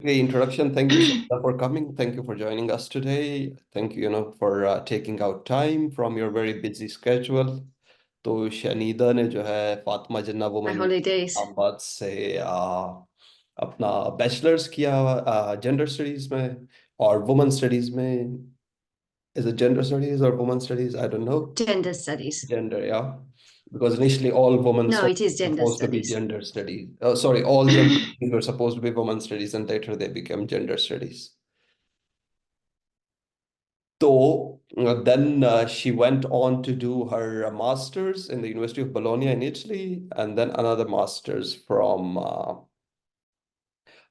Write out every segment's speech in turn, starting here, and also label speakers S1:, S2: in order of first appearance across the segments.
S1: Okay, introduction. Thank you, Shaneeda, for coming. Thank you for joining us today. Thank you, for taking out time from your very busy schedule. तो शनीदा ने जो है फातिमा जिन्ना
S2: My
S1: women
S2: holidays.
S1: Islamabad से अपना bachelors किया gender studies में और women studies में. इज इट जेंडर स्टडीज और women studies? I don't know.
S2: Gender studies.
S1: Gender, yeah. Because initially all women
S2: No,
S1: studies
S2: it is
S1: were
S2: gender
S1: supposed to be
S2: studies.
S1: gender studies. Sorry, all gender studies were supposed to be women studies, and later they became gender studies. So then she went on to do her master's in the University of Bologna in Italy, and then another master's from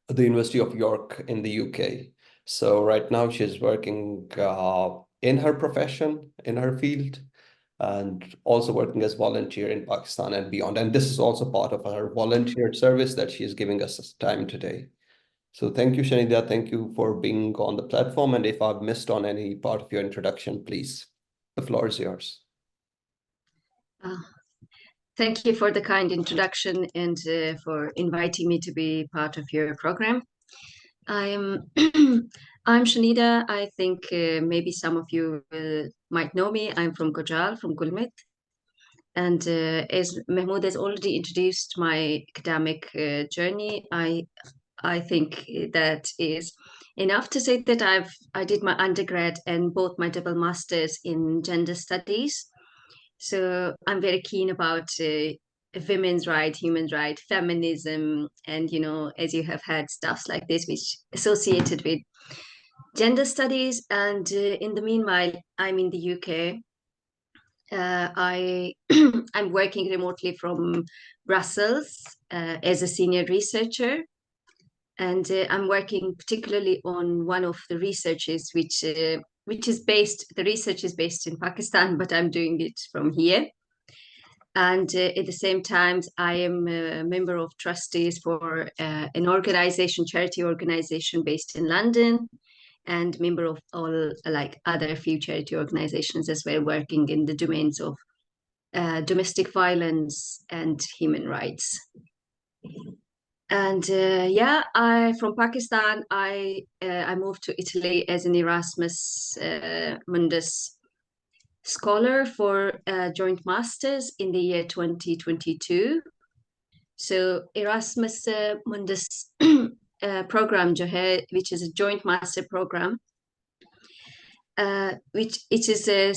S1: the University of York in the UK. So right now she's working in her profession, in her field, and also working as volunteer in Pakistan and beyond. And this is also part of her volunteer service that she is giving us this time today. So thank you, Shaneeda. Thank you for being on the platform. And if I've missed on any part of your introduction, please, the floor is yours.
S2: Uh, Thank you for the kind introduction and for inviting me to be part of your program. I'm I'm Shaneeda. I think maybe some of you might know me. I'm from Gojal, from Gulmit. And as Mahmoud has already introduced my academic journey, I think that is enough to say that I did my undergrad and both my double masters in gender studies. So I'm very keen about women's rights, human rights, feminism, and as you have had stuffs like this, which associated with gender studies. And in the meanwhile, I'm in the UK. I I'm working remotely from Brussels as a senior researcher, and I'm working particularly on one of the researches which is based. The research is based in Pakistan, but I'm doing it from here. And at the same time, I am a member of trustees for an organization, charity organization based in London, and member of all like other few charity organizations as well, working in the domains of domestic violence and human rights. And yeah, I from Pakistan, I moved to Italy as an Erasmus Mundus scholar for joint masters in the year 2022. So Erasmus Mundus program जो है, which is a joint master program, which it is a.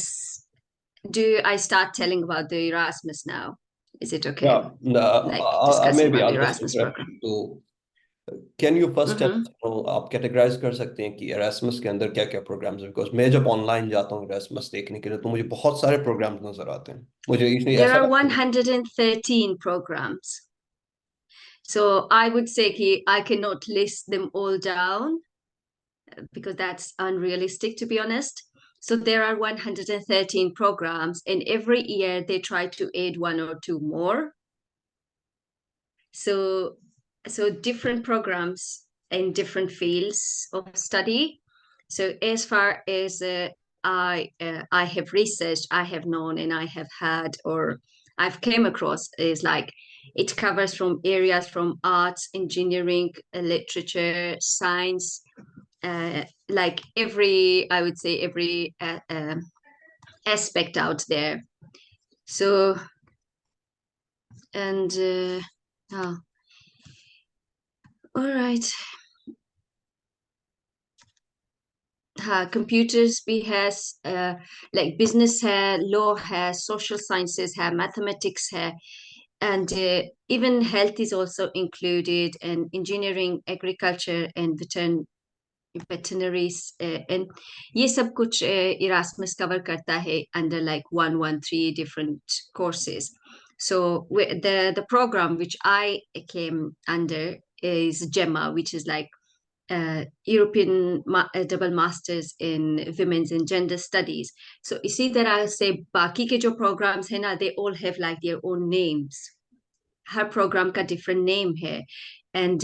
S2: Do I start telling about the Erasmus now? Is it okay?
S1: Yeah,
S2: Like discussing
S1: maybe
S2: about the
S1: I'll just
S2: Erasmus
S1: interrupt
S2: program.
S1: you. So, can you first tell
S2: Mm-hmm.
S1: us, आप categorise कर सकते हैं कि Erasmus के अंदर क्या क्या programmes हैं? बिकॉज मैं जब ऑनलाइन जाता हूँ एरास्मस देखने के लिए तो मुझे बहुत सारे प्रोग्राम्स नजर आते हैं. मुझे इसलिए
S2: There
S1: ऐसा
S2: are
S1: लगता है.
S2: 113 programs. So I would say I cannot list them all down because that's unrealistic, to be honest. So there are 113 programs, and every year they try to add one or two more. So, so different programs in different fields of study. So as far as I have researched, I have known, and I have had, or I've came across is like it covers from areas from arts, engineering, literature, science, like I would say every aspect out there. So and oh, all right. हाँ, computers भी है, like business है, law है, social sciences है, mathematics है, and even health is also included, and engineering, agriculture, and veterinaries, and ये सब कुछ Erasmus cover करता है under like 113 different courses. So the program which I came under is GEMMA, which is like European double masters in women's and gender studies. So इसी तरह से बाकी के जो programs है ना, they all have like their own names. Her program का different name है, and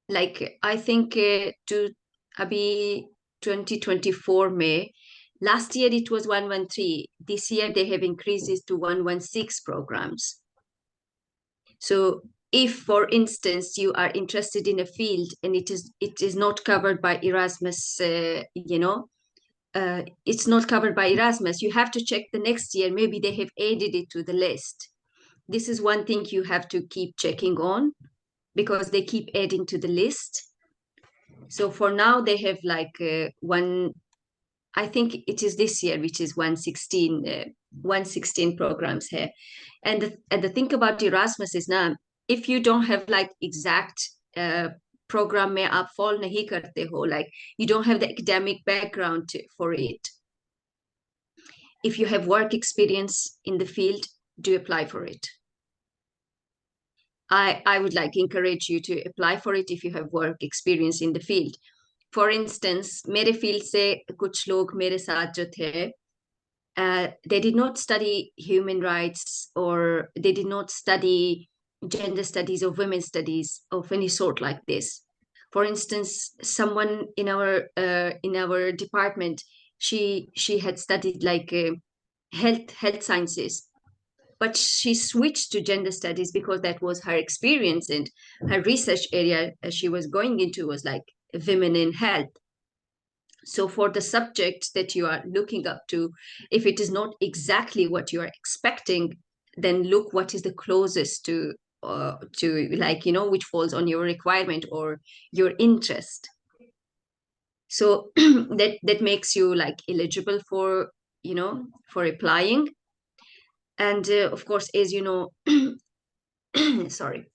S2: like I think to अभी 2024 में, last year it was 113. This year they have increased it to 116 programs. So if, for instance, you are interested in a field and it is not covered by Erasmus, it's not covered by Erasmus, you have to check the next year. Maybe they have added it to the list. This is one thing you have to keep checking on, because they keep adding to the list. So for now, they have like I think it is this year, which is 116 programs here. And the thing about Erasmus is now, if you don't have like exact program में आप fall नहीं करते हो, like you don't have the academic background for it, if you have work experience in the field, do apply for it. I would like encourage you to apply for it if you have work experience in the field. For instance, मेरे field से कुछ लोग मेरे साथ जो थे, they did not study human rights, or they did not study gender studies or women's studies of any sort like this. For instance, someone in our department, she had studied like health sciences, but she switched to gender studies because that was her experience, and her research area she was going into was like women in health. So for the subject that you are looking up to, if it is not exactly what you are expecting, then look what is the closest to like, which falls on your requirement or your interest. So that makes you like eligible for, for applying. And of course, as you know, sorry,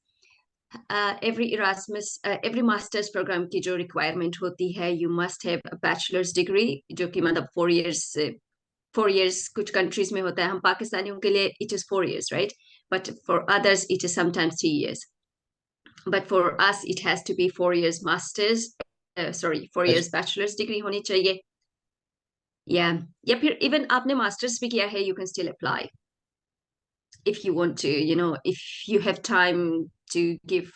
S2: every master's program की जो requirement होती है, you must have a bachelor's degree, जो कि मतलब 4 years कुछ countries में होता है. हम पाकिस्तानियों के लिए it is 4 years, right? But for others it is sometimes 3 years. But for us it has to be 4 years master's, 4 years bachelor's degree होनी चाहिए. Yeah, या फिर even आपने master's भी किया है, you can still apply if you want to, if you have time to give.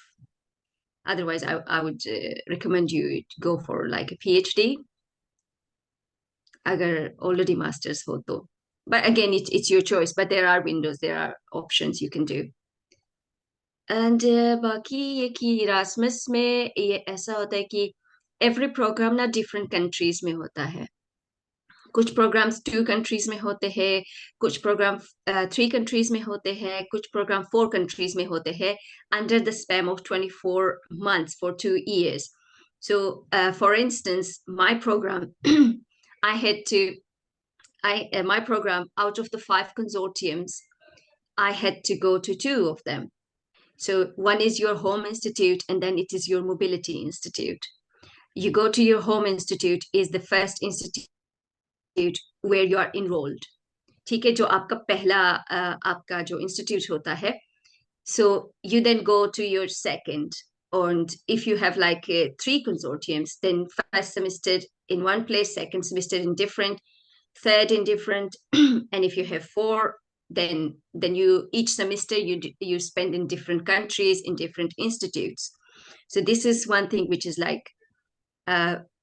S2: Otherwise, I would recommend you to go for like a PhD. Agar already masters ho to. But again, it's your choice. But there are windows, there are options you can do. And बाकी ये कि Erasmus में ये ऐसा होता है कि every program ना different countries में होता है. कुछ programs 2 countries में होते हैं, कुछ program 3 countries में होते हैं, कुछ program 4 countries में होते हैं, under the span of 24 months for 2 years. So, for instance, my program, my program, out of the 5 consortiums, I had to go to 2 of them. So one is your home institute, and then it is your mobility institute. You go to your home institute is the first institute where you are enrolled. ठीक है, जो आपका पहला आपका जो institute होता है. So you then go to your second, and if you have like 3 consortiums, then first semester in one place, second semester in different, third in different, and if you have 4, then you each semester you spend in different countries, in different institutes. So this is one thing which is like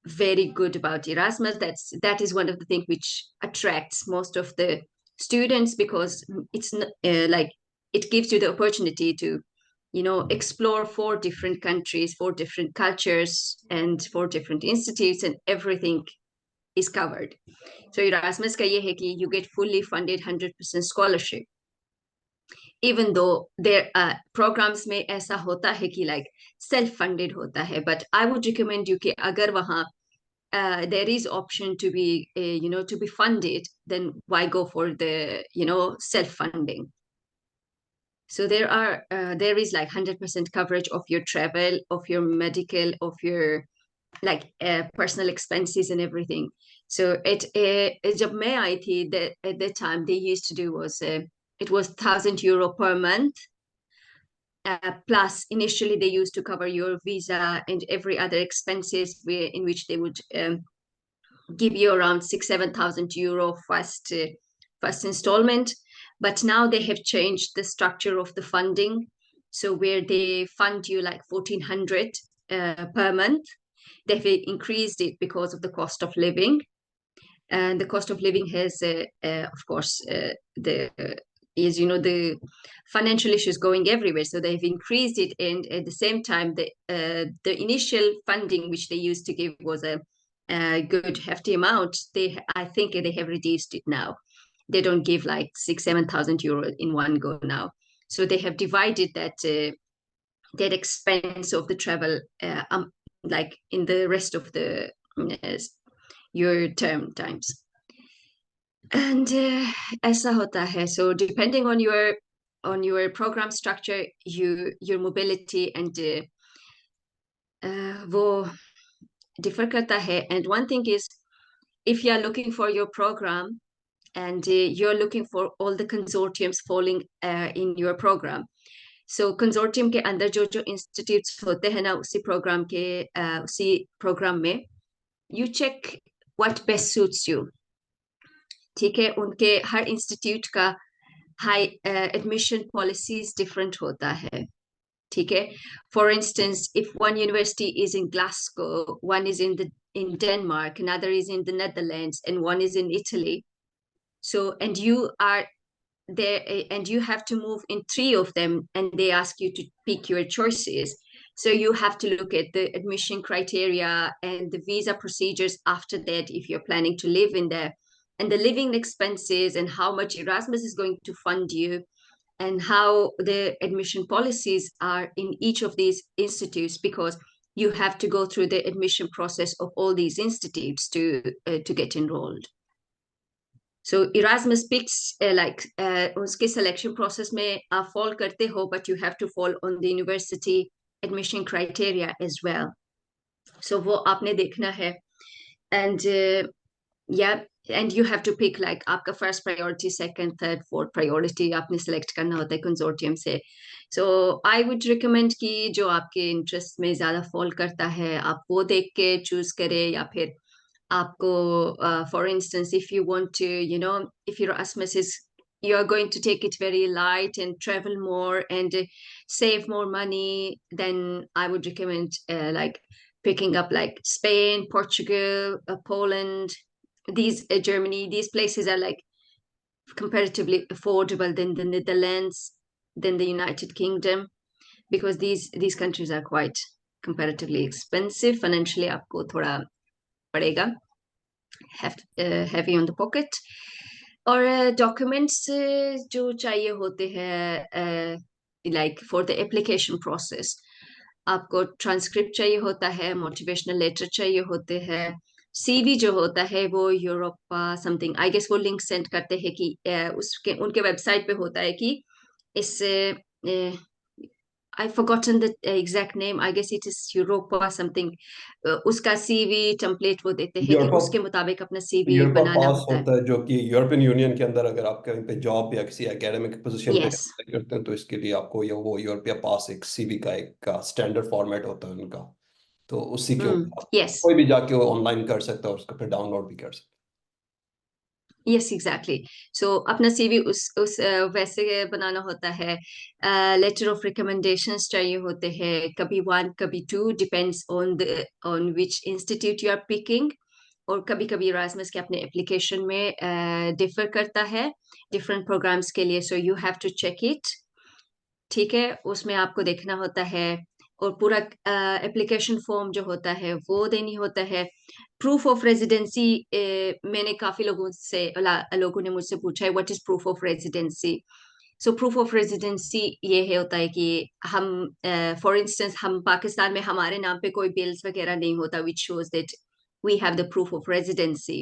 S2: very good about Erasmus. That is one of the things which attracts most of the students, because it's like it gives you the opportunity to explore 4 different countries, 4 different cultures, and 4 different institutes, and everything is covered. So Erasmus का ये है कि you get fully funded 100% scholarship. Even though there programs में ऐसा होता है कि like self funded होता है, but I would recommend you कि अगर वहाँ there is option to be to be funded, then why go for the self funding. So there is like 100% coverage of your travel, of your medical, of your like personal expenses and everything. So जब मैं आई थी, at that time they used to do was it was €1,000 per month. Plus initially they used to cover your visa and every other expenses in which they would give you around 6,000-7,000 euro first installment. But now they have changed the structure of the funding, so where they fund you like 1,400 per month. They've increased it because of the cost of living, and the cost of living has of course the is, the financial issues going everywhere. So they've increased it, and at the same time, the initial funding which they used to give was a good hefty amount. I think they have reduced it now. They don't give like 6,000-7,000 euro in one go now. So they have divided that expense of the travel like in the rest of the your term times. And ऐसा होता है. So depending on your program structure, your mobility and वो differ करता है. And one thing is, if you are looking for your program and you're looking for all the consortiums falling in your program. So consortium के अंदर जो institutes होते हैं ना, उसी program में you check what best suits you. ठीक है, उनके हर इंस्टीट्यूट का हाई एडमिशन पॉलिसीज डिफरेंट होता है. ठीक है, for instance if one university is in Glasgow, one is in Denmark, another is in the Netherlands, and one is in Italy. So, and you are there, and you have to move in 3 of them, and they ask you to pick your choices. So you have to look at the admission criteria and the visa procedures after that if you're planning to live in there, and the living expenses and how much Erasmus is going to fund you, and how the admission policies are in each of these institutes, because you have to go through the admission process of all these institutes to get enrolled. So Erasmus picks उसके selection process में आप fall करते हो, but you have to fall on the university admission criteria as well. So वो आपने देखना है, and yeah, and you have to pick like आपका first priority, second, third, fourth priority आपने select करना होता है consortium से. So I would recommend कि जो आपके interest में ज़्यादा fall करता है आप वो देख के choose करें, या फिर आपको for instance, if you want to, if your Erasmus is, you're going to take it very light and travel more and save more money, then I would recommend like picking up like Spain, Portugal, Poland, Germany. These places are like comparatively affordable than the Netherlands, than the United Kingdom, because these countries are quite comparatively expensive. Financially आपको थोड़ा पड़ेगा, heavy on the pocket. और documents जो चाहिए होते हैं like for the application process, आपको transcript चाहिए होता है, motivational letter चाहिए होते हैं, CV जो होता है वो यूरोप something, I guess वो link send करते हैं कि उनके website पे होता है कि इस I've forgotten the exact name. I guess it is Europa something. उसका CV template वो देते हैं कि उसके मुताबिक अपना CV बनाना
S1: पास
S2: होता है.
S1: होता है, जो कि यूरोपियन यूनियन के अंदर अगर आप कहीं पे जॉब या किसी एकेडमिक पोजीशन पे
S2: Yes.
S1: अप्लाई करते हैं तो इसके लिए आपको वो यूरोपियन पास एक सीवी का एक स्टैंडर्ड फॉर्मेट होता है उनका, तो उसी के ऊपर आप
S2: Yes.
S1: कोई भी जाके वो ऑनलाइन कर सकता है और उसको फिर डाउनलोड भी कर सकता है.
S2: Yes, exactly. So अपना CV उस वैसे बनाना होता है. Letter of recommendations चाहिए होते हैं, कभी 1 कभी 2, depends on which institute you are picking. और कभी कभी Erasmus के अपने application में differ करता है different programs के लिए. So you have to check it. ठीक है, उसमें आपको देखना होता है, और पूरा एप्लीकेशन फॉर्म जो होता है वो देनी होता है. प्रूफ ऑफ रेजिडेंसी, मैंने काफी लोगों ने मुझसे पूछा है what is proof of residency. So proof of residency ये है होता है कि हम फॉर इंस्टेंस हम पाकिस्तान में हमारे नाम पे कोई बिल्स वगैरह नहीं होता which shows that we have the proof of residency.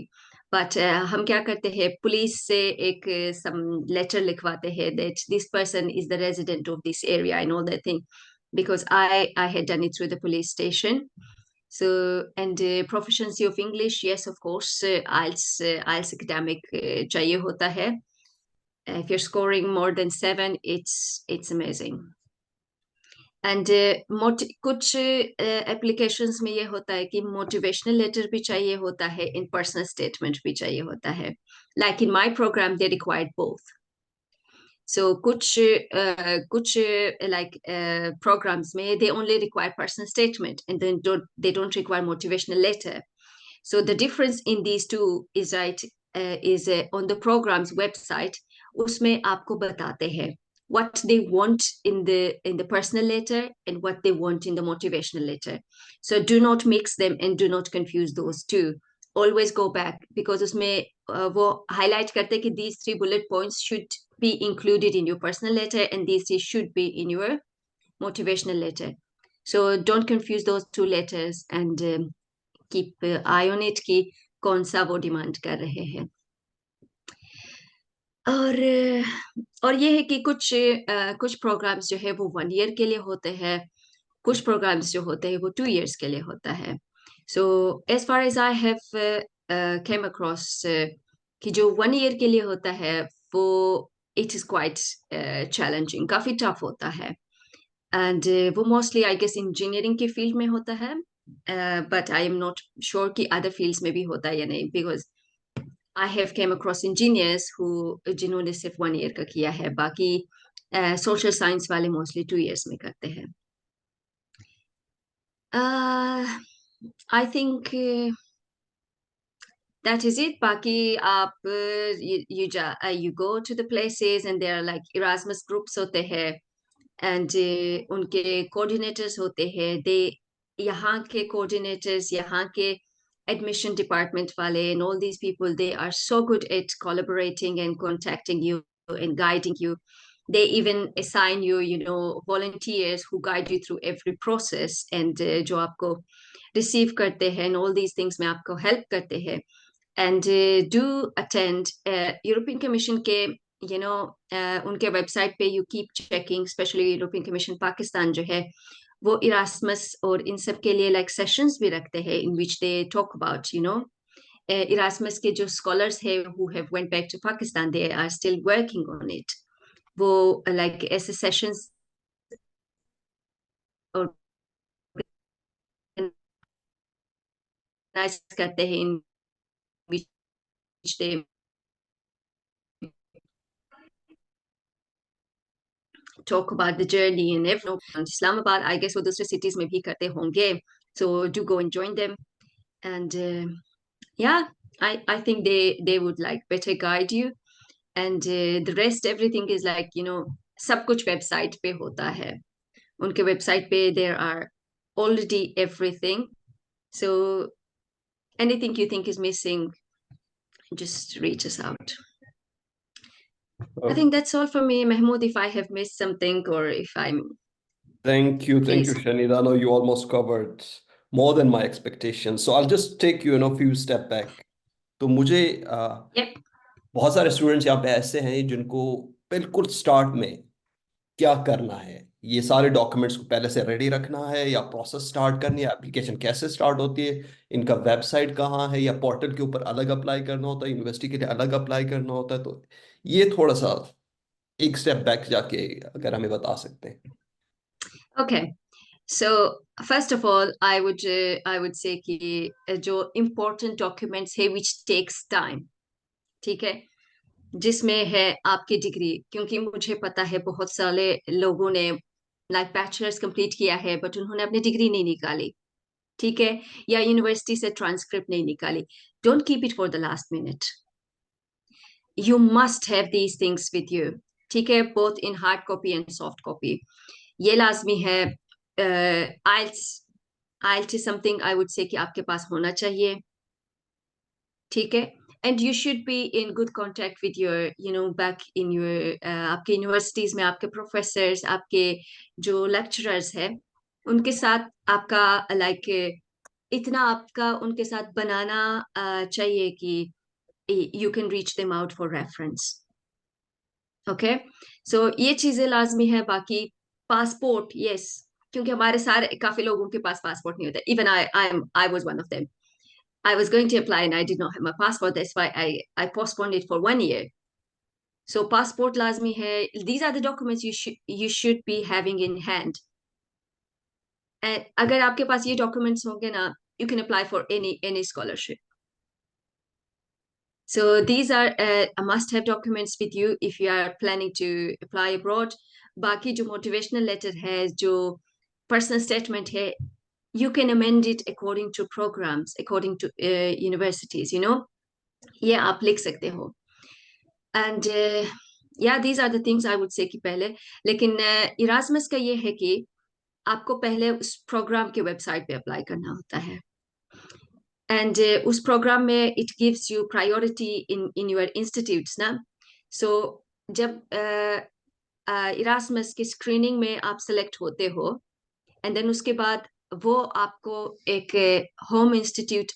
S2: But हम क्या करते हैं, पुलिस से एक सम लेटर लिखवाते हैं that this person is the resident of this area and all that thing, because I had done it through the police station. So, and proficiency of English, yes, of course, IELTS academic चाहिए होता है. If you're scoring more than 7, it's amazing. And कुछ applications में ये होता है कि motivational letter भी चाहिए होता है, in personal statement भी चाहिए होता है. Like in my program, they required both. So कुछ like programs में they only require personal statement and then they don't require motivational letter. So the difference in these two is on the program's website, उसमें आपको बताते हैं what they want in the personal letter and what they want in the motivational letter. So do not mix them and do not confuse those two. Always go back because उसमें वो highlight करते हैं कि these 3 bullet points should be included in your personal letter and these 3 should be in your motivational letter. So don't confuse those 2 letters and keep eye on it कि कौन सा वो demand कर रहे हैं. और ये है कि कुछ प्रोग्राम्स जो है वो 1 ईयर के लिए होते हैं, कुछ प्रोग्राम्स जो होते हैं वो 2 इयर्स के लिए होता है. So as far as I have came across कि जो 1 ईयर के लिए होता है वो इट इज क्वाइट चैलेंजिंग, काफी टफ होता है. एंड वो मोस्टली आई गेस इंजीनियरिंग के फील्ड में होता है, but I am not sure कि अदर फील्ड्स में भी होता है या नहीं, because I have came across engineers who जिन्होंने सिर्फ 1 ईयर का किया है, बाकी सोशल साइंस वाले मोस्टली 2 इयर्स में करते हैं. I think that is it. बाकी आप you go to the places and there are like Erasmus groups होते हैं and उनके coordinators होते हैं. They यहाँ के coordinators, यहाँ के admission department wale and all these people, they are so good at collaborating and contacting you and guiding you. They even assign you, you know, volunteers who guide you through every process and जो आपको receive करते हैं and all these things में आपको help करते हैं. And do attend European Commission के, you know, उनके website पे you keep checking, especially European Commission Pakistan जो है वो Erasmus और इन सब के लिए like sessions भी रखते हैं in which they talk about, you know, Erasmus के जो scholars हैं who have went back to Pakistan, they are still working on it. वो like ऐसे sessions organize करते हैं in which they talk about the journey and everyone. Islamabad, I guess वो दूसरे cities में भी करते होंगे. So do go and join them. And yeah, I think they would like better guide you. And the rest, everything is like, you know, सब कुछ website पे होता है. उनके website पे there are already everything. So anything you think is missing, just reach us out. I think that's all for me, Mahmoud, if I have missed something or if I'm...
S1: Thank you,
S2: Please.
S1: Shaneeda. I know you almost covered more than my expectations. So I'll just take you, few step back. तो मुझे
S2: Yep.
S1: बहुत सारे students यहाँ पे ऐसे हैं जिनको बिल्कुल स्टार्ट में क्या करना है, ये सारे डॉक्यूमेंट्स को पहले से रेडी रखना है या प्रोसेस स्टार्ट करनी है, एप्लीकेशन कैसे स्टार्ट होती है, इनका वेबसाइट कहाँ है या पोर्टल के ऊपर अलग अप्लाई करना होता है, यूनिवर्सिटी के लिए अलग अप्लाई करना होता है. तो ये थोड़ा सा एक स्टेप बैक जाके अगर हमें बता सकते हैं.
S2: Okay. So first of all, I would say कि जो important documents है which takes time, ठीक है, जिसमें है आपकी डिग्री, क्योंकि मुझे पता है बहुत सारे लोगों ने लाइक बैचलर्स कंप्लीट किया है बट उन्होंने अपनी डिग्री नहीं निकाली, ठीक है, या यूनिवर्सिटी से ट्रांसक्रिप्ट नहीं निकाली. Don't keep it for the last minute. You must have these things with you, ठीक है, both in hard copy and soft copy. ये लाजमी है. Aisles aisles is something I would say कि आपके पास होना चाहिए, ठीक है. And you should be in good contact with your, you know, back in your आपके यूनिवर्सिटीज में आपके प्रोफेसर्स, आपके जो लेक्चरर्स हैं, उनके साथ आपका लाइक इतना आपका उनके साथ बनाना चाहिए कि you can reach them out for reference. Okay, so ये चीजें लाजमी है. बाकी पासपोर्ट, यस, क्योंकि हमारे सारे काफी लोगों के पास पासपोर्ट नहीं होता. Even I was one of them. I was going to apply and I did not have my passport. That's why I postponed it for 1 year. So passport lazmi hai. These are the documents you should be having in hand. And agar aapke paas ye documents honge na, you can apply for any scholarship. So these are must-have documents with you if you are planning to apply abroad. Baki jo motivational letter hai, jo personal statement hai, you can amend it according to programs, according to universities, you know. ये आप लिख सकते हो. And Yeah, these are the things I would say कि पहले, लेकिन Erasmus का ये है कि आपको पहले उस प्रोग्राम के वेबसाइट पे अप्लाई करना होता है, एंड उस प्रोग्राम में it gives you priority in your institutes ना. सो जब इरास्मस की स्क्रीनिंग में आप सेलेक्ट होते हो, एंड देन उसके बाद वो आपको एक होम इंस्टीट्यूट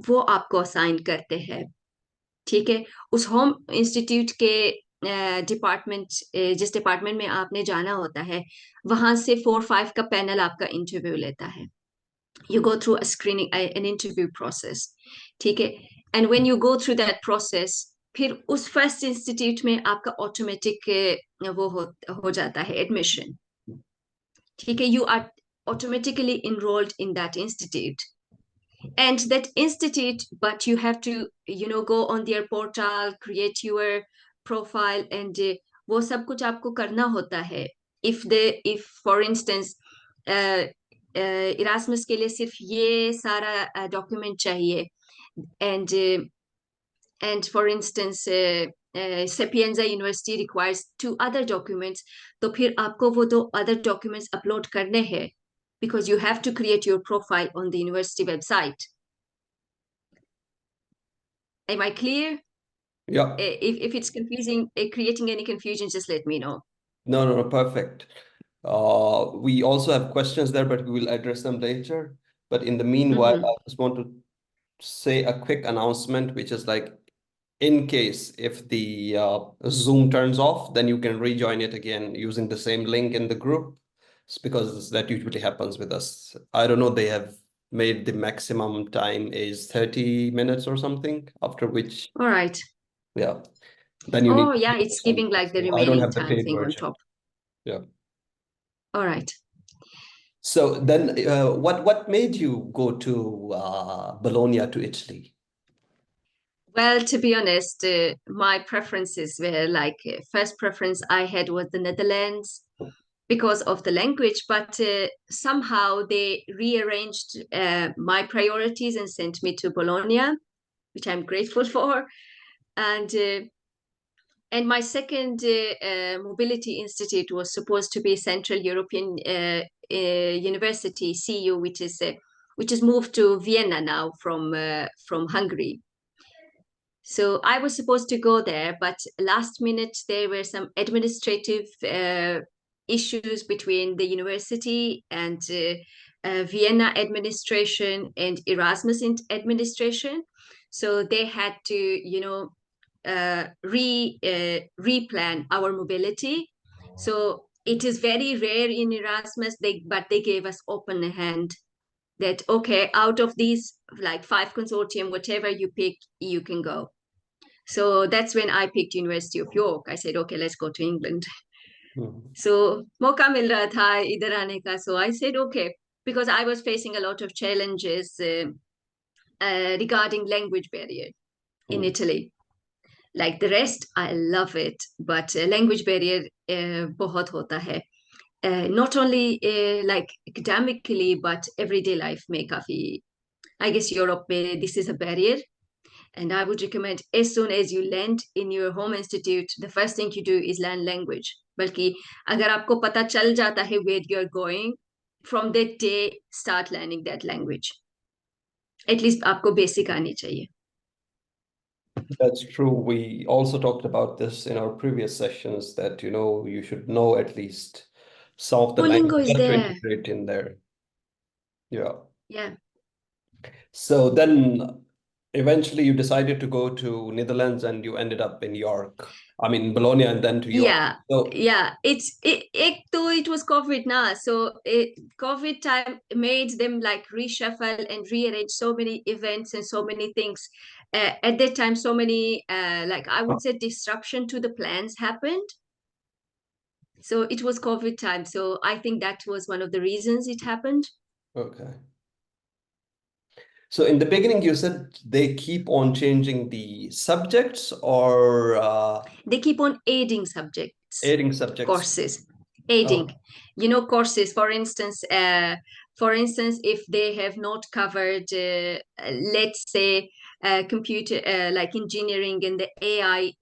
S2: वो आपको असाइन करते हैं. ठीक है, उस होम इंस्टीट्यूट के डिपार्टमेंट, जिस डिपार्टमेंट में आपने जाना होता है, वहां से 4-5 का पैनल आपका इंटरव्यू लेता है. You go through a screening, an interview process. ठीक है, and when you go through that process, फिर उस फर्स्ट इंस्टीट्यूट में आपका ऑटोमेटिक वो हो जाता है एडमिशन. ठीक है, you are automatically enrolled in that institute, and that institute, but you have to, go on their portal, create your profile, and वो सब कुछ आपको करना होता है. if for instance इरास्मस के लिए सिर्फ ये सारा डॉक्यूमेंट चाहिए, and and for instance Sapienza University requires 2 other documents, तो फिर आपको वो 2 other documents अपलोड करने हैं, because you have to create your profile on the university website. Am I clear?
S1: Yeah.
S2: If it's confusing, creating any confusion, just let me know.
S1: No, no, no, perfect. We also have questions there, but we will address them later. But in the meanwhile,
S2: Mm-hmm.
S1: I just want to say a quick announcement, which is like, in case if the Zoom turns off, then you can rejoin it again using the same link in the group. It's because that usually happens with us. I don't know, they have made the maximum time is 30 minutes or something, after which,
S2: All right.
S1: yeah, then you need
S2: Oh,
S1: to
S2: yeah,
S1: pay
S2: it's
S1: or
S2: giving
S1: something.
S2: like the
S1: So I don't
S2: remaining
S1: have the
S2: time
S1: paid
S2: thing on
S1: version.
S2: top.
S1: Yeah.
S2: All right.
S1: So then, what made you go to Bologna to Italy?
S2: Well, to be honest, my preferences were like first preference I had was the Netherlands because of the language, but somehow they rearranged my priorities and sent me to Bologna, which I'm grateful for. And and my second mobility institute was supposed to be Central European University (CU), which is moved to Vienna now from Hungary. So I was supposed to go there, but last minute there were some administrative issues between the university and Vienna administration and Erasmus administration. So they had to, replan our mobility. So it is very rare in Erasmus, but they gave us open hand that okay, out of these like 5 consortium, whatever you pick, you can go. So that's when I picked University of York. I said, okay, let's go to England.
S1: Mhm.
S2: So मौका मिल रहा था इधर आने का. So I said, okay, because I was facing a lot of challenges regarding language barrier in
S1: Mm.
S2: Italy. Like the rest, I love it, but language barrier बहुत होता है. Not only like academically, but everyday life में काफी. I guess Europe में this is a barrier. And I would recommend as soon as you land in your home institute, the first thing you do is learn language. बल्कि अगर आपको पता चल जाता है where you're going, from that day start learning that language. At least आपको basic आनी चाहिए.
S1: That's true. We also talked about this in our previous sessions that, you should know at least some of the language
S2: Duolingo is
S1: just to
S2: there.
S1: integrate in there. Yeah.
S2: Yeah.
S1: So then eventually you decided to go to Netherlands and you ended up in York. I mean, Bologna and then to York.
S2: Yeah,
S1: So,
S2: yeah. It was COVID now, so COVID time made them like reshuffle and rearrange so many events and so many things. At that time, so many like I would say disruption to the plans happened. So it was COVID time. So I think that was one of the reasons it happened.
S1: okay. So in the beginning, you said they keep on changing the subjects or
S2: They keep on adding subjects,
S1: adding subjects.
S2: courses, adding,
S1: Oh,
S2: courses. For instance, if they have not covered, let's say, computer like engineering and the AI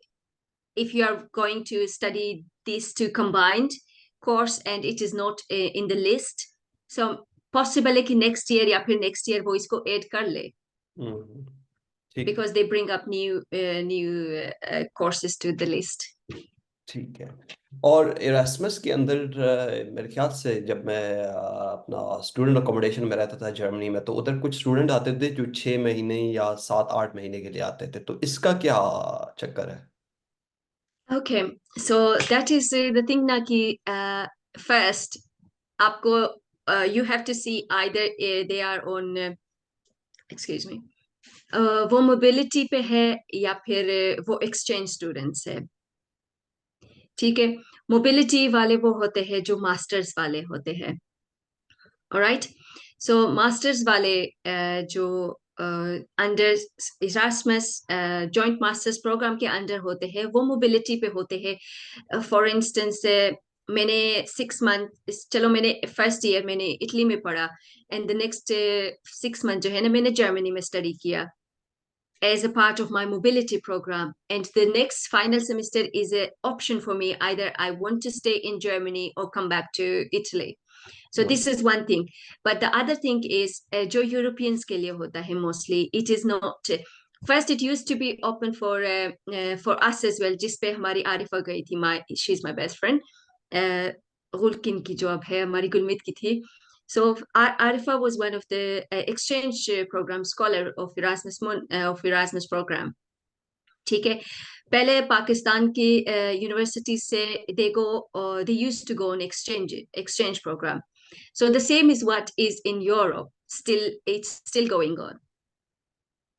S2: if you are going to study these two combined course and it is not in the list, so possible है कि next year या फिर next year वो इसको add कर ले,
S1: ठीक
S2: because they bring up new courses to the list.
S1: ठीक है। और इरास्मस के अंदर मेरे ख्याल से जब मैं अपना स्टूडेंट अकोमोडेशन में रहता था जर्मनी में, तो उधर कुछ स्टूडेंट आते थे जो 6 महीने या 7-8 महीने के लिए आते थे, तो इसका क्या चक्कर है?
S2: Okay, so that is the thing ना कि first आपको you have to see either they are on excuse me वो मोबिलिटी पे है या फिर वो एक्सचेंज स्टूडेंट्स है। ठीक है, मोबिलिटी वाले वो होते हैं जो मास्टर्स वाले होते हैं। ऑलराइट, सो मास्टर्स वाले जो under Erasmus joint masters program के अंडर होते हैं वो मोबिलिटी पे होते हैं। फॉर इंस्टेंस मैंने 6 मंथ, चलो मैंने फर्स्ट ईयर मैंने इटली में पढ़ा एंड द नेक्स्ट 6 मंथ जो है ना मैंने जर्मनी में स्टडी किया as a part of my mobility program, and the next final semester is an option for me, either I want to stay in Germany or come back to Italy. So this is one thing, but the other thing is जो Europeans के लिए होता है mostly it is not first it used to be open for us as well, जिस पे हमारी आरिफा गई थी, she's my best friend, गुलकिन की जो अब है हमारी गुलमित की थी. So Arifa was one of the exchange program scholar of Erasmus program. ठीक है, पहले पाकिस्तान की यूनिवर्सिटी से they used to go on exchange program. So the same is what is in Europe. It's still going on.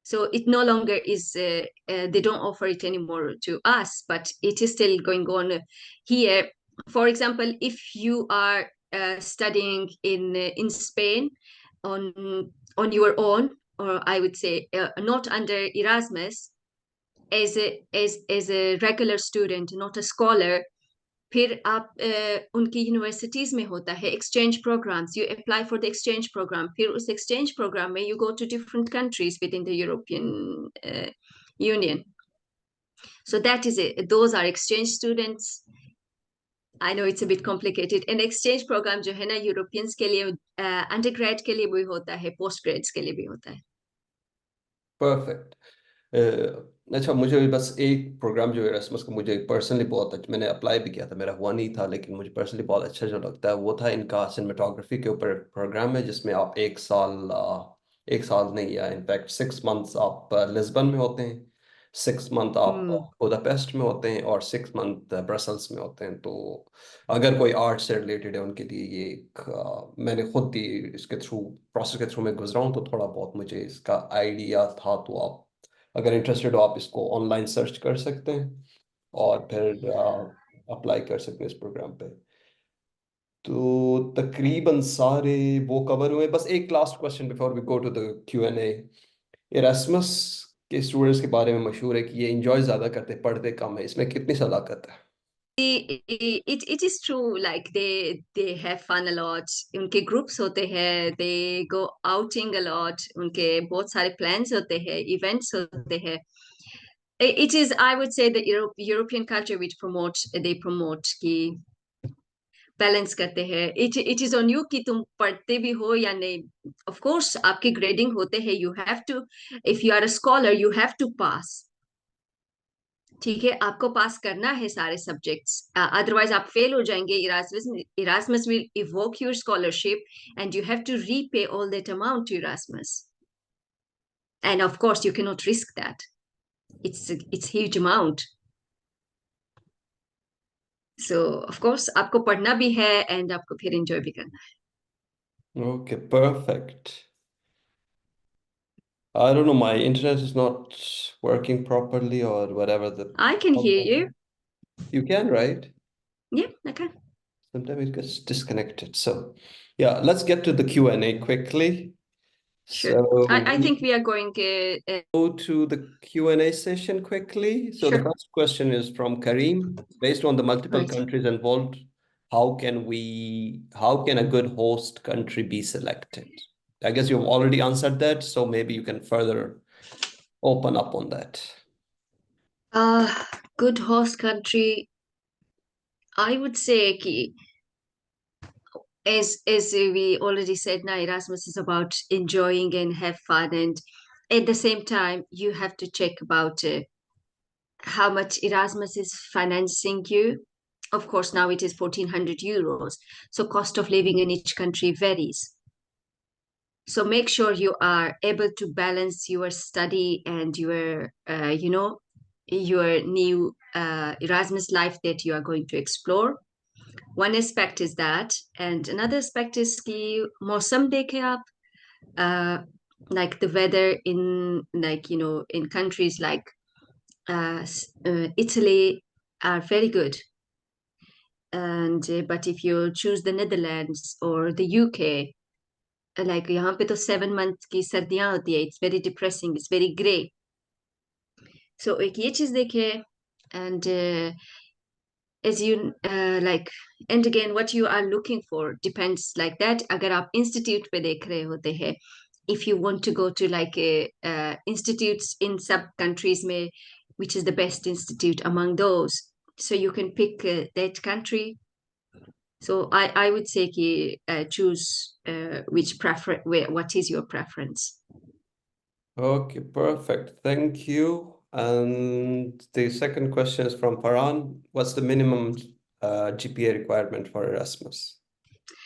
S2: So it no longer is they don't offer it anymore to us, but it is still going on here. For example, if you are studying in Spain on your own, or I would say not under Erasmus, as a regular student, not a scholar, फिर आप उनकी universities में होता है exchange programs, you apply for the exchange program, फिर उस exchange program में you go to different countries within the European Union. So that is it. Those are exchange students. I know it's a bit complicated. An exchange program जो है ना Europeans के लिए undergrad के लिए भी होता है, पोस्ट ग्रेड्स के लिए भी होता है.
S1: परफेक्ट। अच्छा, मुझे बस एक प्रोग्राम जो एरास्मस का मुझे पर्सनली बहुत अच्छा, मैंने अप्लाई भी किया था, मेरा हुआ नहीं था, लेकिन मुझे पर्सनली बहुत अच्छा जो लगता है वो था इनका सिनेमेटोग्राफी के ऊपर प्रोग्राम है, जिसमें आप 1 साल नहीं है, इनफैक्ट 6 मंथ्स आप लिस्बन में होते हैं, 6 मंथ आप बुदापेस्ट में होते हैं, और 6 मंथ ब्रसल्स में होते हैं। तो अगर कोई आर्ट से रिलेटेड है उनके लिए ये एक मैंने खुद ही इसके थ्रू प्रोसेस के थ्रू में गुजरा हूँ, तो थोड़ा बहुत मुझे इसका आइडिया था। तो आप अगर इंटरेस्टेड हो आप इसको ऑनलाइन सर्च कर सकते हैं और फिर अप्लाई कर सकते हैं इस प्रोग्राम पे। तो तकरीबन सारे वो कवर हुए। बस एक last question before we go to the Q&A। Erasmus के स्टूडेंट्स के बारे में मशहूर है कि ये इंजॉय ज़्यादा करते हैं, पढ़ते कम है, इसमें कितनी सदाकत है?
S2: It is true, like they have fun a lot, उनके ग्रुप्स होते हैं, they go outing a lot, उनके बहुत सारे plans होते हैं, events होते हैं. It is, I would say, the European culture which they promote कि बैलेंस करते हैं. इट इज ऑन यू कि तुम पढ़ते भी हो या नहीं. ऑफ कोर्स आपके ग्रेडिंग होते हैं, you have to, if you are a scholar you have to pass. ठीक है, आपको पास करना है सारे सब्जेक्ट्स, अदरवाइज आप फेल हो जाएंगे. Erasmus will evoke your scholarship and you have to repay all that amount to Erasmus, and of course you can not risk that. It's huge amount. So of course आपको पढ़ना भी है and आपको फिर एंजॉय भी करना है.
S1: Okay, perfect. I don't know, my internet is not working properly or whatever the
S2: I can hear
S1: problem.
S2: you.
S1: You can, right?
S2: Yeah, okay.
S1: Sometimes it gets disconnected. So yeah, let's get to the Q&A quickly.
S2: Sure.
S1: So
S2: I think we are going
S1: go to the Q&A session quickly. So the
S2: sure.
S1: first question is from Kareem. Based on the multiple
S2: Right.
S1: countries involved, how can a good host country be selected? I guess you've already answered that, so maybe you can further open up on that.
S2: Good host country, I would say कि as we already said now, Erasmus is about enjoying and have fun, and at the same time you have to check about how much Erasmus is financing you. Of course, now it is 1,400 euros, so cost of living in each country varies. So make sure you are able to balance your study and your your new Erasmus life that you are going to explore. One aspect is that, and another aspect is कि मौसम देखे आप, uh, like the weather in, like, in countries like Italy are very good, and but if you choose the Netherlands or the UK, like यहाँ पे तो 7 months की सर्दियाँ होती है, it's very depressing, it's very grey. So एक ये चीज देखे, and as you like, and again what you are looking for depends like that. अगर आप institute पे देख रहे होते हैं, if you want to go to like a institutes in sub countries में, which is the best institute among those, so you can pick that country. So I would say कि choose which prefer what is your preference.
S1: Okay, perfect. Thank you. And the second question is from Farhan. What's the minimum GPA requirement for Erasmus?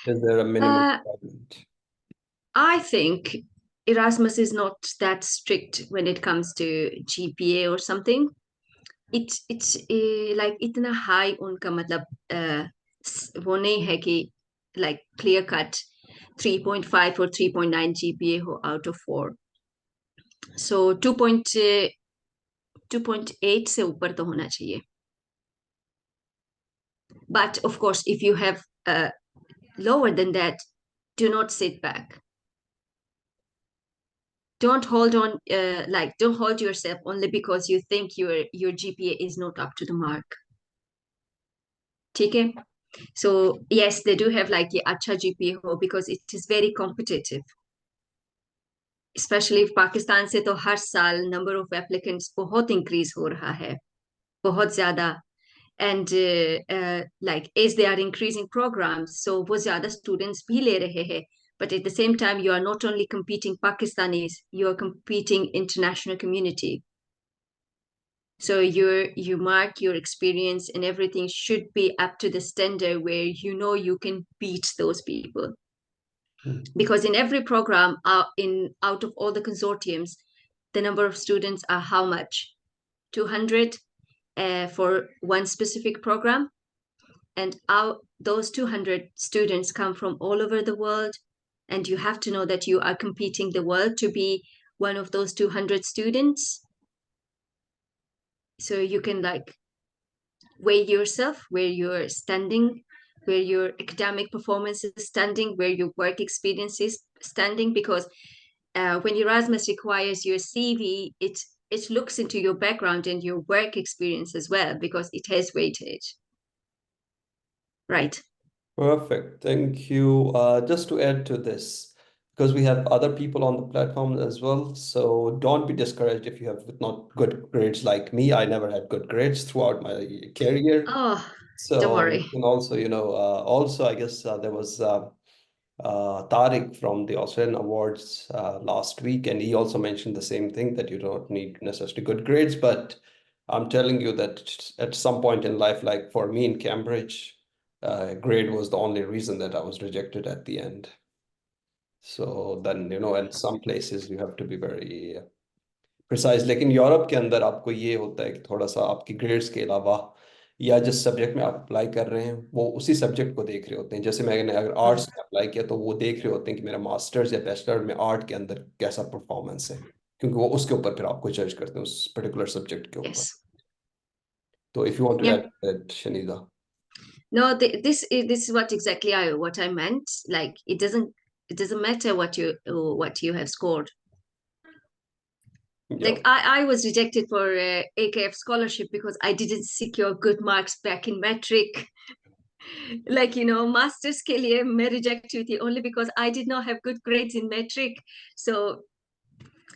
S1: Is there a minimum
S2: uh,
S1: requirement?
S2: I think Erasmus is not that strict when it comes to GPA or something. It's like इतना high उनका मतलब वो नहीं है कि like clear cut 3.5 or 3.9 GPA हो out of 4. So 2.8 से ऊपर तो होना चाहिए. But of course, if you have lower than that, do not sit back. Don't hold on, like don't hold yourself only because you think your GPA is not up to the mark. Okay? So yes, they do have like the acha GPA ho because it is very competitive. Especially if Pakistan से तो हर साल number of applicants बहुत increase हो रहा है, बहुत ज़्यादा. And like as they are increasing programs, so वो ज़्यादा students भी ले रहे हैं. But at the same time, you are not only competing Pakistanis, you are competing international community. So you mark your experience and everything should be up to the standard where you know you can beat those people. Because in every program, out of all the consortiums, the number of students are how much? 200 for one specific program, and those 200 students come from all over the world, and you have to know that you are competing the world to be one of those 200 students. So you can like weigh yourself where you're standing, where your academic performance is standing, where your work experience is standing, because when Erasmus requires your CV, it looks into your background and your work experience as well, because it has weightage. Right.
S1: Perfect. Thank you. Just to add to this, because we have other people on the platform as well, so don't be discouraged if you have not good grades like me. I never had good grades throughout my career.
S2: Oh, don't
S1: So
S2: worry.
S1: you can also, also I guess there was Tariq from the Australian Awards last week, and he also mentioned the same thing that you don't need necessarily good grades, but I'm telling you that at some point in life, like for me in Cambridge, grade was the only reason that I was rejected at the end. So then, in some places you have to be very precise. लेकिन Europe के अंदर आपको ये होता है कि थोड़ा सा आपकी ग्रेड्स के अलावा या जिस सब्जेक्ट में आप अप्लाई कर रहे हैं वो उसी सब्जेक्ट को देख रहे होते हैं. जैसे मैंने अगर
S2: Mm.
S1: आर्ट्स में अप्लाई किया तो वो देख रहे होते हैं कि मेरा मास्टर्स या बैचलर में आर्ट के अंदर कैसा परफॉर्मेंस है, क्योंकि वो उसके ऊपर फिर आपको जज करते हैं उस पर्टिकुलर सब्जेक्ट के ऊपर.
S2: Yes.
S1: तो if you want to
S2: Yeah.
S1: Add that, Shanida.
S2: No, this is what exactly what I meant. Like it doesn't matter what you have scored. Like
S1: Yep.
S2: I was rejected for AKF scholarship because I didn't secure good marks back in metric. Like masters के लिए मैं reject हुई थी only because I did not have good grades in metric. So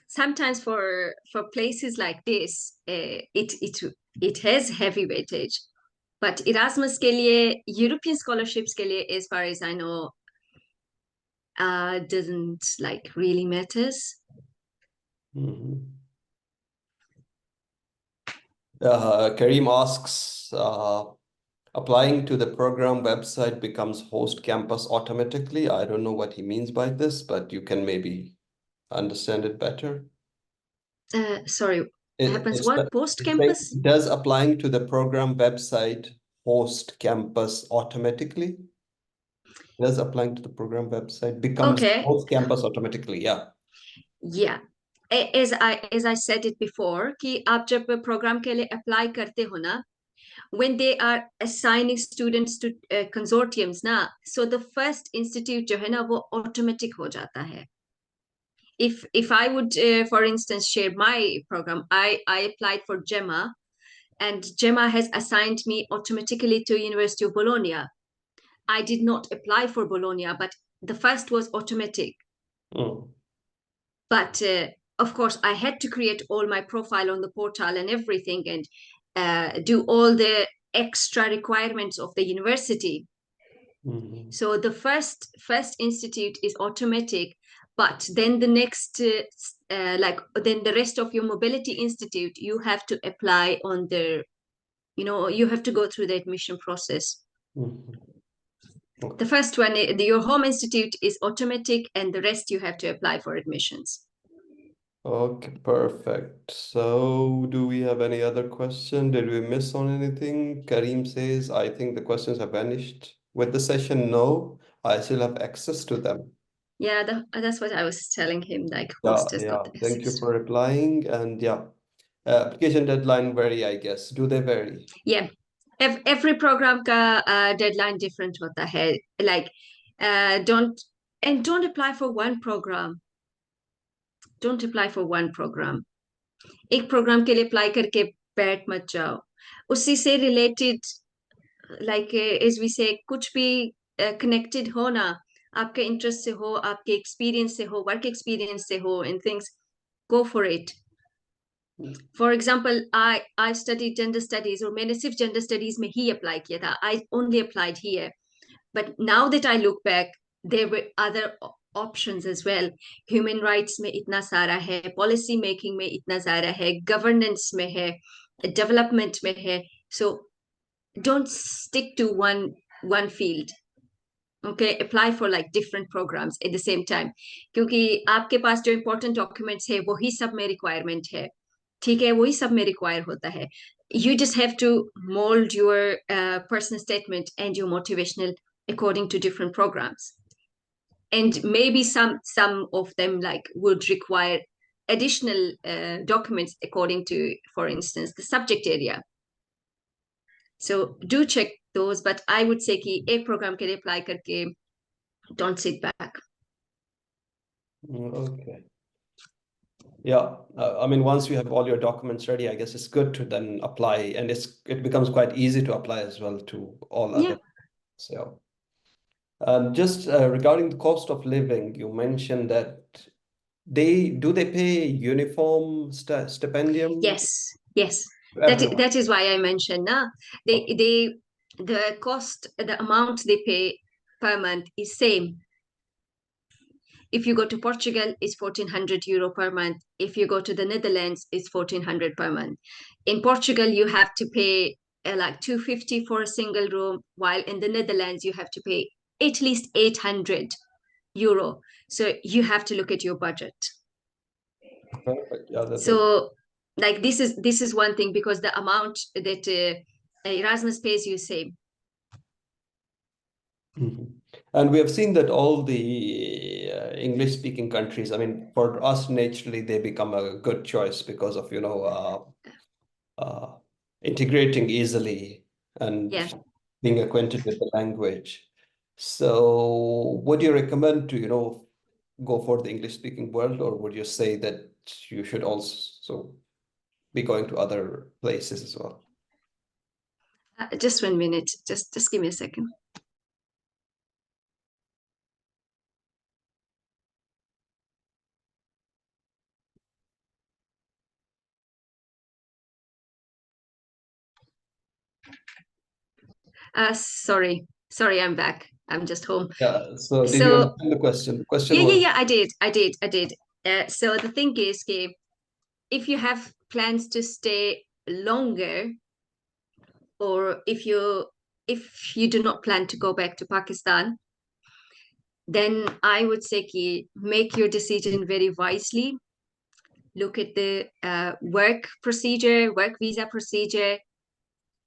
S2: sometimes for places like this, it it has heavy weightage. But Erasmus के लिए, European scholarships के लिए, as far as I know, doesn't like really matters.
S1: Mhm. Kareem asks, applying to the program website becomes host campus automatically. I don't know what he means by this, but you can maybe understand it better.
S2: Sorry,
S1: It,
S2: happens
S1: it's,
S2: what? Post
S1: it's saying,
S2: campus?
S1: does applying to the program website host campus automatically? Does applying to the program website becomes
S2: Okay,
S1: host campus automatically? Yeah.
S2: yeah. As I said it before कि आप जब program के लिए apply करते हो ना, when they are assigning students to consortiums ना, so the first institute जो है ना वो automatic हो जाता है. If I would for instance share my program, I applied for GEMMA, and GEMMA has assigned me automatically to University of Bologna. I did not apply for Bologna, but the first was automatic.
S1: Mm.
S2: But of course, I had to create all my profile on the portal and everything, and do all the extra requirements of the university.
S1: Mhm.
S2: So the first institute is automatic, but then the next, like then the rest of your mobility institute, you have to apply on the, you have to go through the admission process.
S1: Mhm.
S2: The
S1: Okay.
S2: first one, your home institute is automatic, and the rest you have to apply for admissions.
S1: Okay, perfect. So, do we have any other question? Did we miss on anything? Kareem says, I think the questions have vanished. With the session, no, I still have access to them.
S2: Yeah, that's what I was telling him. Like,
S1: Yeah,
S2: host has
S1: yeah.
S2: got
S1: Thank you
S2: access.
S1: for replying. And yeah, application deadline vary, I guess. Do they vary?
S2: Yeah, every program का deadline different होता है. Like, don't apply for one program. Don't apply for one program. एक program के लिए apply करके बैठ मत जाओ. उसी से related, like as we say, कुछ भी connected हो ना, आपके interest से हो, आपके experience से हो, work experience से हो, and things, go for it. For example, I studied gender studies, और मैंने सिर्फ gender studies में ही apply किया था. I only applied here. But now that I look back, there were other options as well. Human rights में इतना सारा है, policy making में इतना सारा है, governance में है, development में है. So don't stick to one field. Okay, apply for like different programs at the same time. क्योंकि आपके पास जो important documents है वही सब में requirement है. ठीक है, वही सब में require होता है. You just have to mold your personal statement and your motivational according to different programs. And maybe some of them like would require additional documents according to, for instance, the subject area. So do check those, but I would say कि एक program के लिए apply करके don't sit back.
S1: Okay. Yeah, I mean, once you have all your documents ready, I guess it's good to then apply, and it becomes quite easy to apply as well to all
S2: Yeah.
S1: other. So, just regarding the cost of living, you mentioned that they pay uniform stipendium
S2: Yes.
S1: to
S2: That
S1: everyone?
S2: that is why I mentioned na,
S1: Okay.
S2: they the cost, the amount they pay per month is same. If you go to Portugal, it's 1,400 euro per month. If you go to the Netherlands, it's 1,400 per month. In Portugal, you have to pay like 250 for a single room, while in the Netherlands, you have to pay at least 800 euro. So you have to look at your budget.
S1: Perfect. Yeah, that makes.
S2: So like this is one thing, because the amount that Erasmus pays you same.
S1: Mhm. And we have seen that all the English-speaking countries, I mean, for us, naturally, they become a good choice because of, integrating easily and
S2: Yeah.
S1: being acquainted with the language. So, would you recommend to, go for the English-speaking world, or would you say that you should also be going to other places as well?
S2: Just 1 minute. Just give me a second. Sorry, I'm back. I'm just home.
S1: Yeah. So did you
S2: So
S1: understand the question? The question
S2: yeah,
S1: was,
S2: I did. So the thing is, okay, if you have plans to stay longer, or if you do not plan to go back to Pakistan, then I would say ki make your decision very wisely. Look at the work visa procedure,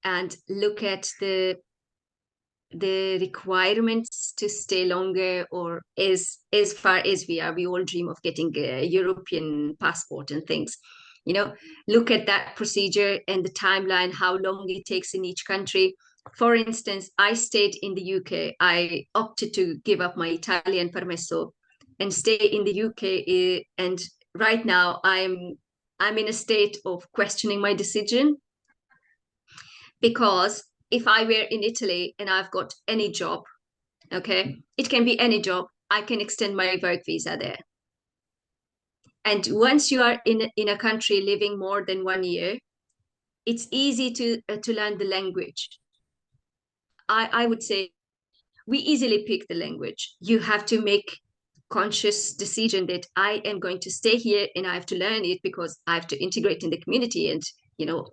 S2: and look at the requirements to stay longer, or as far as we all dream of getting a European passport and things, you know, look at that procedure and the timeline, how long it takes in each country. For instance, I stayed in the UK. I opted to give up my Italian permesso and stay in the UK, and right now I'm in a state of questioning my decision, because if I were in Italy and I've got any job, okay, it can be any job, I can extend my work visa there. And once you are in a country living more than 1 year, it's easy to learn the language. I would say we easily pick the language. You have to make conscious decision that I am going to stay here and I have to learn it because I have to integrate in the community, and you know,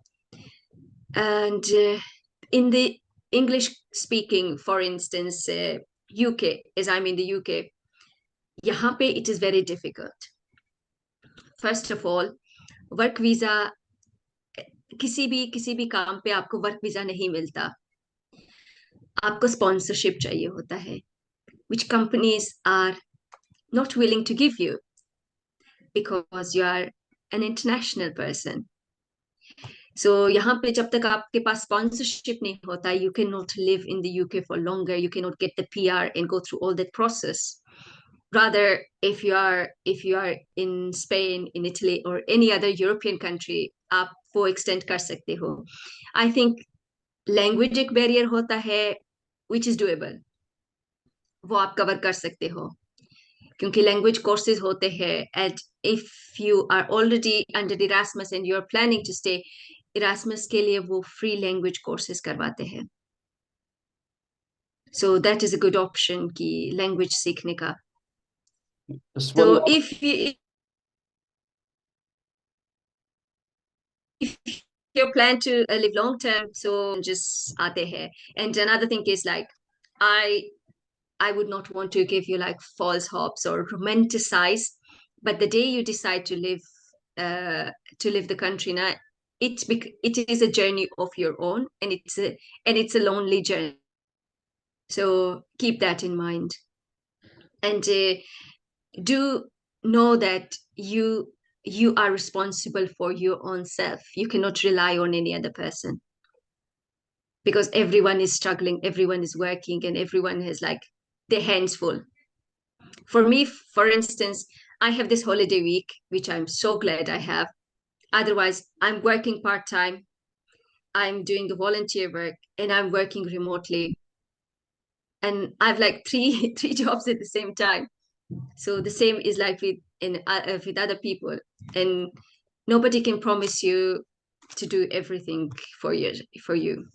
S2: and in the English speaking, for instance, UK, as I'm in the UK, यहाँ पे it is very difficult. First of all, work visa, किसी भी काम पे आपको work visa नहीं मिलता, आपको स्पॉन्सरशिप चाहिए होता है, which companies are not willing to give you because you are an international person. So यहाँ पे जब तक आपके पास स्पॉन्सरशिप नहीं होता, you cannot live in the UK for longer, you cannot get the PR and go through all that process. Rather, if you are in Spain, in Italy, or any other European country, आप वो extend कर सकते हो. I think language एक barrier होता है, which is doable. वो आप cover कर सकते हो, क्योंकि language courses होते हैं, and if you are already under Erasmus and you are planning to stay, Erasmus के लिए वो free language courses करवाते हैं. So that is a good option कि language सीखने का.
S1: just one
S2: So
S1: more.
S2: if you plan to live long term, so just aate hai. And another thing is like, I I would not want to give you like false hopes or romanticize, but the day you decide uh, to live the country now, it is a journey of your own, and it's a lonely journey. So keep that in mind, and do know that you are responsible for your own self. You cannot rely on any other person, because everyone is struggling, everyone is working, and everyone has like their hands full. For me, for instance, I have this holiday week, which I'm so glad I have. Otherwise, I'm working part-time, I'm doing the volunteer work, and I'm working remotely, and I've like three three jobs at the same time. So the same is like with other people, and nobody can promise you to do everything for you.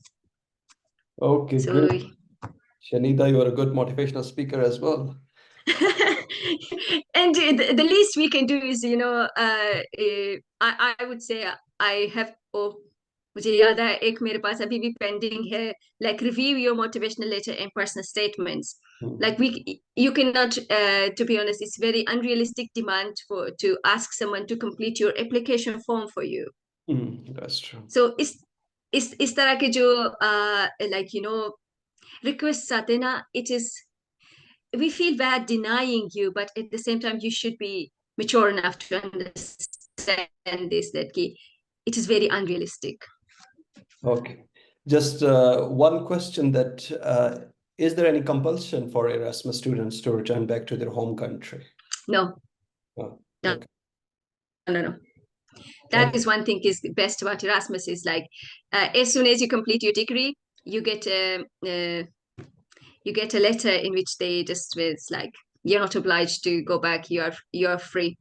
S1: Okay,
S2: So
S1: great. Shaneeda, you are a good motivational speaker as well.
S2: and the least we can do is, I would say I have, oh, मुझे याद है एक मेरे पास अभी भी pending है, like review your motivational letter and personal statements.
S1: Hmm.
S2: Like you cannot, to be honest, it's very unrealistic demand to ask someone to complete your application form for you.
S1: That's true.
S2: So इस तरह के जो like requests आते ना, it is, we feel bad denying you, but at the same time, you should be mature enough to understand this, that it is very unrealistic.
S1: Okay. Just one question that is there any compulsion for Erasmus students to return back to their home country?
S2: No,
S1: Oh,
S2: no,
S1: okay.
S2: no. That
S1: Okay.
S2: is one thing is best about Erasmus is like, as soon as you complete your degree, you get a letter in which they just, it's like, you're not obliged to go back. You're free.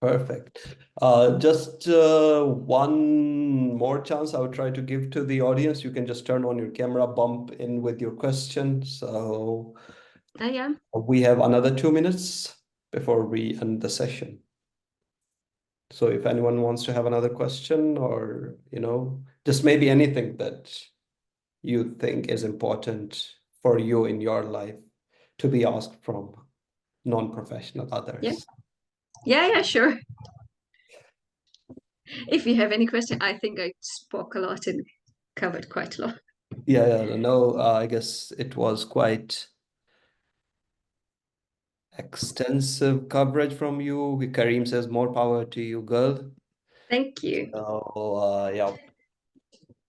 S1: Perfect. Just one more chance I would try to give to the audience. You can just turn on your camera, bump in with your question. So
S2: Yeah.
S1: we have another 2 minutes before we end the session. So if anyone wants to have another question or, just maybe anything that you think is important for you in your life to be asked from non-professional
S2: Yeah.
S1: others.
S2: Yeah, sure. If you have any question, I think I spoke a lot and covered quite a lot.
S1: Yeah, no, I guess it was quite extensive coverage from you. Kareem says more power to you, girl.
S2: Thank you.
S1: So, yeah.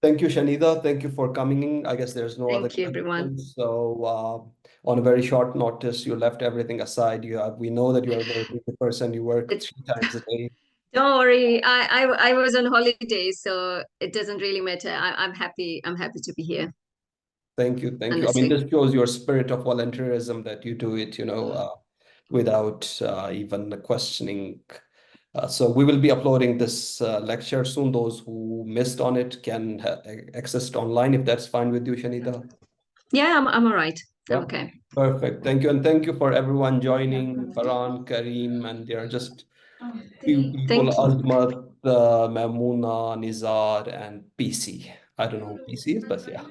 S1: Thank you, Shaneeda. Thank you for coming in. I guess there's no other
S2: Thank you, everyone.
S1: questions. So, on a very short notice, you left everything aside. We know that you are a very busy person. You work
S2: It,
S1: 3 times a day.
S2: don't worry. I was on holiday, so it doesn't really matter. I'm happy. I'm happy to be here.
S1: Thank you. Thank you. I mean,
S2: Honestly.
S1: this shows your spirit of volunteerism that you do it, without even questioning. So we will be uploading this lecture soon. Those who missed on it can access it online if that's fine with you, Shaneeda.
S2: Yeah, I'm all right. I'm
S1: Yeah,
S2: okay.
S1: perfect. Thank you. And thank you for everyone joining, Farhan, Kareem, and there are just few people,
S2: Thank you.
S1: Azmat, Mamuna, Nizar, and PC. I don't know who PC is, but yeah.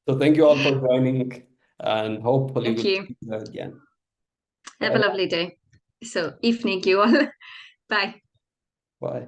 S1: So thank you all for joining, and hopefully
S2: Thank
S1: we'll
S2: you.
S1: see you again.
S2: Have a
S1: Bye.
S2: lovely day. So, evening, you all. Bye.
S1: Bye.